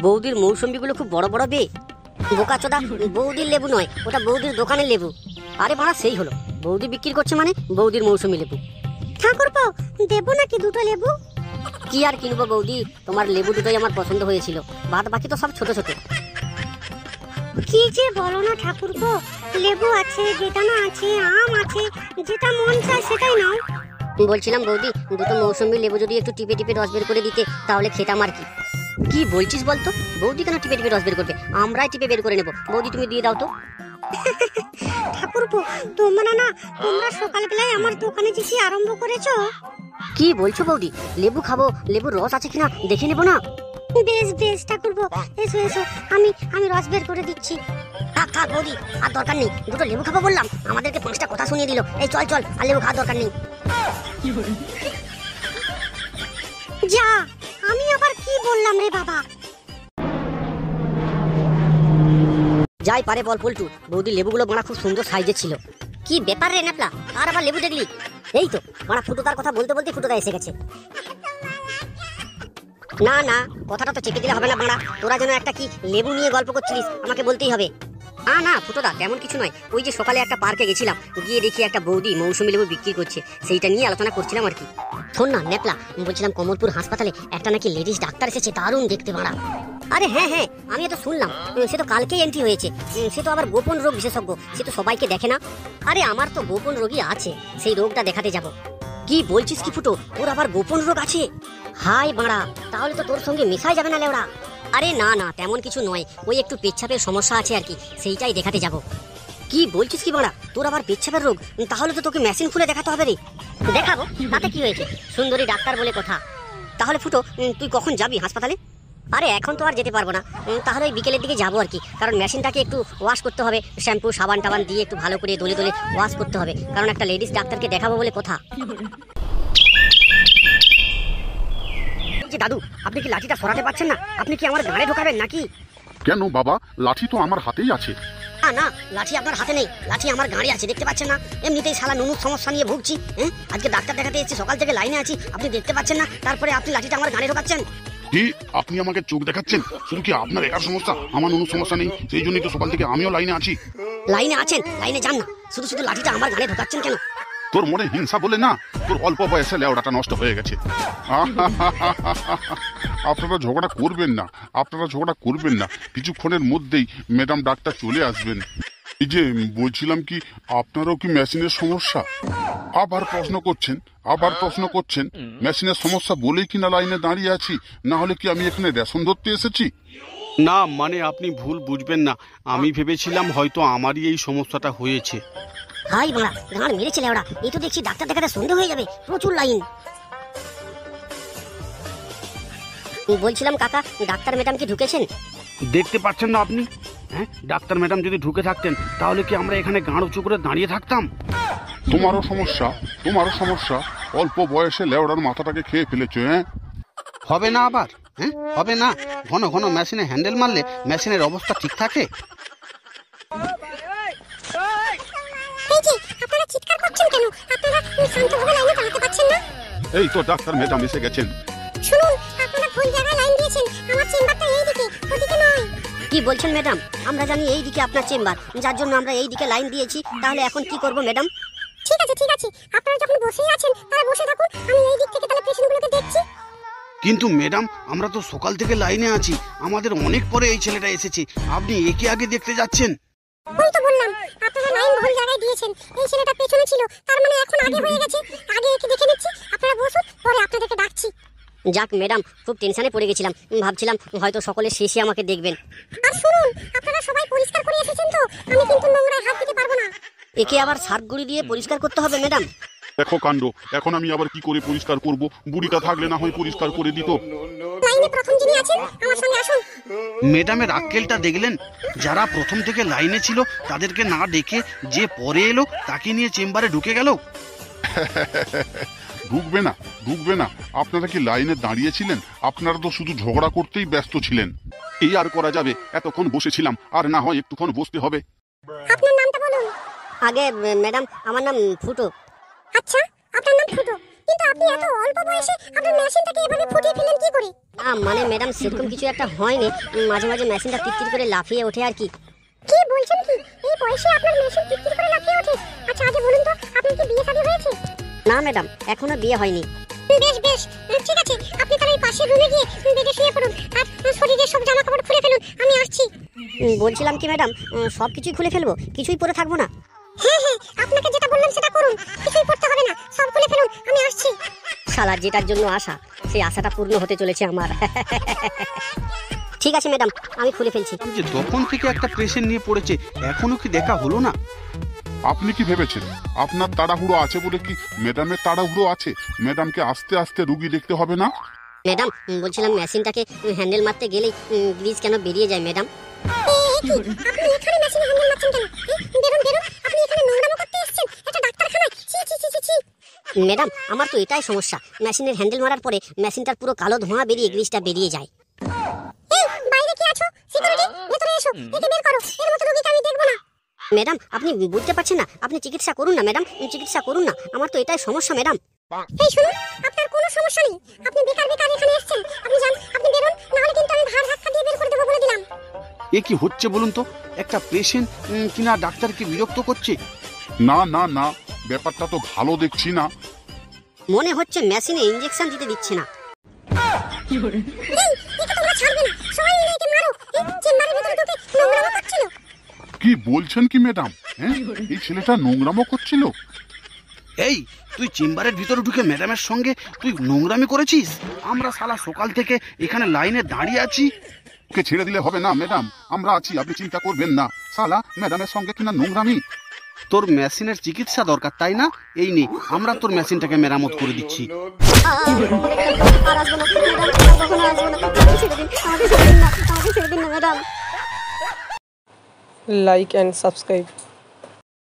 বৌদির মৌসুম্বিগুলো খুব বড় বড় বে। বোকাচোদা, বৌদির লেবু নয়, ওটা বৌদির দোকানের লেবু। আরে বাড়া, সেই হলো, বৌদি বিক্রি করছে মানে বৌদির মৌসুমি লেবু। ঠাকুরপো, দেবো নাকি দুটো লেবু? কি আর কিনবো বৌদি, তোমার লেবু দুটোই আমার পছন্দ হয়েছিল, বাদ বাকি তো সব ছোট ছোট। কি যে বলো না ঠাকুরপো, লেবু আছে, বেদানা আছে, আম আছে, যেটা মন চায় সেটাই নাও। বলছিলাম বৌদি, দুটো মৌসুমি লেবু যদি একটু টিপে টিপে রস বের করে দিতে তাহলে খেতাম আর কি। কি বলছিস বলতো? বৌদি কেন টিপে টিপে রস বের করবে? আমরাই টিপে বের করে নেবো। বৌদি তুমি দিয়ে দাও তো। ঠাকুরপো, তোমরা সকালবেলায় আমার দোকানে যেতে আরম্ভ করেছো? কি বলছো বৌদি? লেবু খাবো, লেবুর রস আছে কিনা দেখে নেবো না? বেশ বেশ ঠাকুরপো, এসো এসো, আমি রস বের করে দিচ্ছি। থাক থাক বৌদি, আর দরকার নেই। দুটো লেবু খাবো বললাম, আমাদেরকে 5টা কথা শুনিয়ে দিল। এই চল চল, আর লেবু খাওয়ার দরকার নেই। যা, আমি আবার কি বললাম রে বাবা? যাই পারে বল পল্টু, বৌদির লেবুগুলো মারা খুব সুন্দর সাইজের ছিল। কি ব্যাপার রে ন্যাপলা, আর আবার লেবু দেখলি? এই তো মারা ফুটোদার কথা বলতে বলতে ফুটোদা এসে গেছে। না না, কথাটা তো চেপে দিলে হবে না বাড়া, তোরা যেন একটা কি লেবু নিয়ে গল্প করছিলিস, আমাকে বলতেই হবে। না ফুটোদা, তেমন কিছু নয়। ওই যে সকালে একটা পার্কে গেছিলাম, গিয়ে দেখি একটা বৌদি মৌসুমি লেবু বিক্রি করছে, সেইটা নিয়ে আলোচনা করছিলাম আর কি। শোন না ন্যাপলা, বলছিলাম কমলপুর হাসপাতালে একটা নাকি লেডিস ডাক্তার এসেছে, দারুণ দেখতে বাড়া। আরে হ্যাঁ হ্যাঁ, আমি তো শুনলাম, সে তো কালকেই এন্ট্রি হয়েছে। সে তো আবার গোপন রোগ বিশেষজ্ঞ, সে তো সবাইকে দেখে না। আরে আমার তো গোপন রোগী আছে, সেই রোগটা দেখাতে যাব। কি বলছিস কি ফুটো, তোর আবার গোপন রোগ আছে? হাই বাড়া, তাহলে তো তোর সঙ্গে মেশাই যাবে না লেওড়া। আরে না না, তেমন কিছু নয়, ওই একটু পেচ্ছাপের সমস্যা আছে আর কি, সেইটাই দেখাতে যাব। কি বলছিস কি বাড়া, তোর আবার পেচ্ছাপের রোগ? তাহলে তো তোকে মেশিন খুলে দেখাতে হবে রে। দেখাবো, তাতে কি হয়েছে, সুন্দরী ডাক্তার বলে কথা। তাহলে ফুটো, তুই কখন যাবি হাসপাতালে? আরে এখন তো আর যেতে পারবো না, তাহলে ওই বিকেলের দিকে যাবো আর কি। কারণ মেশিনটাকে একটু ওয়াশ করতে হবে, শ্যাম্পু সাবান টাবান দিয়ে একটু ভালো করে দলে দলে ওয়াশ করতে হবে, কারণ একটা লেডিস ডাক্তারকে দেখাবো বলে কথা। দাদু, আপনি কি লাঠিটা সরাতে পারছেন না? আপনি কি আমার গাড়ি ঢোকাবেন নাকি? কেন বাবা, লাঠি তো আমার হাতেই আছে। না না, লাঠি আপনার হাতে নেই, লাঠি আমার গাড়ি আছে, দেখতে পাচ্ছেন না? এমনিতেই শালা নুনুর সমস্যা নিয়ে ভুগছি। আজকে ডাক্তার দেখাতে এসেছি, সকাল থেকে লাইনে আছি, আপনি দেখতে পাচ্ছেন না? তারপরে আপনি লাঠিটা আমার গাড়ি ঢোকাচ্ছেন। কি আপনি আমাকে চোখ দেখাচ্ছেন? শুধু কি আপনার একার সমস্যা, আমার নুনুর সমস্যা নেই? সেই জন্যই তো সকাল থেকে আমিও লাইনে আছি। লাইনে আছেন, লাইনে যান না, শুধু শুধু লাঠিটা আমার গাড়ি ঢোকাচ্ছেন কেন? তোর মনে হিংসা বলে না, তোর অল্প বয়সে লেওড়াটা নষ্ট হয়ে গেছে। আপনারা ঝগড়া করবেন না, আপনারা ঝগড়া করবেন না, কিছুক্ষণের মধ্যেই ম্যাডাম ডাক্তার চলে আসবেন। এই যে বলছিলাম কি, আপনারও কি মেশিনের সমস্যা? আবার প্রশ্ন করছেন, মেশিনের সমস্যা বলেই কিনা লাইনে দাঁড়িয়ে আছি, না হলে কি আমি এখানে রেশন ধরতে এসেছি? না মানে আপনি ভুল বুঝবেন না, আমি ভেবেছিলাম হয়তো আমারই এই সমস্যাটা হয়েছে। হাই মারা, গাঁড় মেরেছে লেওড়া, এই তো দেখছি ডাক্তার দেখাতে সন্দেহ হয়ে যাবে, প্রচুর লাইন। বলছিলাম কাকা, ডাক্তার ম্যাডাম কি ঢুকেছেন? দেখতে পাচ্ছেন না আপনি? হ্যাঁ, ডাক্তার ম্যাডাম যদি ঢুকে থাকতেন তাহলে কি আমরা এখানে গাঁড় উঁচু করে দাঁড়িয়ে থাকতাম? তোমারও সমস্যা, অল্প বয়সে লেওড়ার মাথাটাকে খেয়ে ফেলেছো। হবে না আবার? হ্যাঁ হবে না, ঘন ঘন মেশিনে হ্যান্ডেল মারলে মেশিনের অবস্থা ঠিক থাকে? আপনারা চিৎকার করছেন কেন? আপনারা শান্তভাবে লাইনে দাঁড়াতে পারছেন না? এই তো ডাক্তার ম্যাডাম এসে গেছেন। শুনুন, আপনারা ভুল জায়গায় লাইন দিয়েছেন, আমার চেম্বারটা এই দিকে, ওদিকে নয়। কি বলছেন ম্যাডাম? আমরা জানি এই দিকে আপনার চেম্বার, যার জন্য আমরা এই দিকে লাইন দিয়েছি। তাহলে এখন কি করব ম্যাডাম? ঠিক আছে, আপনারা যখন বসেই আছেন তাহলে বসে থাকুন, আমি এই দিক থেকে তাহলে পেশেন্টগুলোকে দেখছি। কিন্তু ম্যাডাম, আমরা তো সকাল থেকে লাইনে আছি, আমাদের অনেক পরে এই ছেলেটা এসেছে, আপনি একে আগে দেখতে যাচ্ছেন। ওই তো বললাম, আপনারা লাইন ভুল জায়গায় দিয়েছেন, এই ছেলেটা পেছনে ছিল, তার মানে এখন আগে হয়ে গেছে, আগে একে দেখে নিচ্ছি, আপনারা বসুন, পরে আপনাদেরকে ডাকছি। যাক ম্যাডাম, খুব টেনশনে পড়ে গেছিলাম, ভাবছিলাম হয়তো সকলে শেষে আমাকে দেখবেন। আর শুনুন, আপনারা সবাই পরিষ্কার করে এসেছেন তো, আমি কিন্তু নোংরায় হাত দিতে পারবো না। একে আবার সার্ফ গুঁড়ি দিয়ে পরিষ্কার করতে হবে ম্যাডাম? দেখো কাণ্ড, এখন আমি আবার কি করে পরিষ্কার করব? বুড়িটা থাকলে না হয় পরিষ্কার করে দিত। লাইনে প্রথম যিনি আছেন আমার সঙ্গে আসুন। ম্যাডামের আক্কেলটা দেখলেন? যারা প্রথম থেকে লাইনে ছিল তাদেরকে না ডেকে যে পরে এলো তাকে নিয়ে চেম্বারে ঢুকে গেল। ঢুকবে না, আপনারা কি লাইনে দাঁড়িয়েছিলেন? আপনারা তো শুধু ঝগড়া করতেই ব্যস্ত ছিলেন। এই আর করা যাবে? এতক্ষণ বসেছিলাম, আর না হয় একটুক্ষণ বসতে হবে। আপনার নামটা বলুন। আগে ম্যাডাম, আমার নাম ফুটো। আচ্ছা, আপনার নাম ফুটো, কিন্তু আপনি এত অল্প বয়সে আপনার মেশিনটাকে এভাবে ফুটিয়ে ফেললেন কি করে? মানে ম্যাডাম সেরকম কিছু একটা হয়নি, মাঝে মাঝে মেশিনটা টিরটির করে লাফিয়ে ওঠে আর কি। কি বলছেন কি? এই বয়সে আপনার মেশিন টিকটিক করে লাফিয়ে ওঠে? আচ্ছা আগে বলুন তো, আপনার কি বিয়ে শাদী হয়েছে? না ম্যাডাম, এখনো বিয়ে হয়নি। বেশ বেশ, ঠিক আছে, আপনি তাহলে এই পাশের রুমে গিয়ে বেডে শুয়ে পড়ুন আর শরীরের সব জামা কাপড় খুলে ফেলুন, আমি আসছি। বলছিলাম কি ম্যাডাম, সব কিছুই খুলে ফেলবো, কিছুই পরে থাকবো না? হ্যাঁ হ্যাঁ, আপনাকে যেটা বললাম সেটা করুন, কিছুই করতে হবে না, সব খুলে ফেলুন, আমি আসছি। শালা যেটার জন্য আশা, সেই আশাটা পূর্ণ হতে চলেছে আমার। ঠিক আছে ম্যাডাম, আমি খুলে ফেলছি। যে তখন থেকে একটা পেশেন্ট নিয়ে পড়েছে, এখনো কি দেখা হলো না? আপনি কি ভেবেছেন আপনার তাড়াহুড়ো আছে বলে কি ম্যাডামের তাড়াহুড়ো আছে? ম্যাডামকে আস্তে আস্তে রুগী দেখতে হবে না? ম্যাডাম বলছিলাম মেশিনটাকে হ্যান্ডেল মারতে গেলেই গ্রিজ কেন বেরিয়ে যায় ম্যাডাম? আপনি এখানে মেশিনে হ্যান্ডেল মারছেন কেন? বেরুন বেরুন, আপনি এখানে নোংরামো করতে এসেছেন? এটা ডাক্তারখানায়? ছি ছি ছি ছি ছি। ম্যাডাম আমার তো এটাই সমস্যা, মেশিনের হ্যান্ডেল মারার পরে মেশিনটার পুরো কালো ধোঁয়া বেরিয়ে গ্রিজটা বেরিয়ে যায়। এই বাইরে কি আছো? সিকিউরিটি, ভেতরে এসো, একে বের করো, এর মতো রোগীকে আমি দেখব না। ম্যাডাম আপনি বুঝতে পারছেন না, আপনি চিকিৎসা করুন না ম্যাডাম, চিকিৎসা করুন না, আমার তো এটাই সমস্যা ম্যাডাম। এই শুনুন, আপনার কোনো সমস্যা নেই, আপনি বেকার বেকার এখানে এসেছেন, আপনি যান, আপনি বেরোন, না হলে কিন্তু আমি ঘাড় ধাক্কা দিয়ে বের করে দেবো বলে দিলাম। এ কি হচ্ছে বলুন তো? একটা পেশেন্ট কিনা ডাক্তারকে বিরক্ত করছে। না না না, ব্যাপারটা তো ভালো দেখছি না। মনে হচ্ছে মেশিনে ইঞ্জেকশন দিতে দিচ্ছে না। এই, একে তোমরা ছাড়বে না, সবাই মিলে একে মারো। এই চেম্বারের ভিতরে ঢুকে নোংরামো করছিল। কি বলছেন কি ম্যাডাম? হ্যাঁ, এই ছেলেটা নোংরামো করছিল। এই তুই চেম্বারের ভিতরে ঢুকে ম্যাডামের সঙ্গে তুই নোংরামি করেছিস? আমরা শালা সকাল থেকে এখানে লাইনে দাঁড়িয়ে আছি। ওকে ছেড়ে দিলে হবে না ম্যাডাম, আমরা আছি, আপনি চিন্তা করবেন না। শালা ম্যাডামের সঙ্গে কিনা নোংরামি। তোর মেশিনের চিকিৎসা দরকার তাই না? এই নে, আমরা তোর মেশিনটাকে মেরামত করে দিচ্ছি। আর আসবো না ম্যাডাম, আর কখনো আসবো না, আমাকে ছেড়ে দিন, আমাকে ছেড়ে দিন না, আমাকে ছেড়ে দিন না ম্যাডাম। like and subscribe.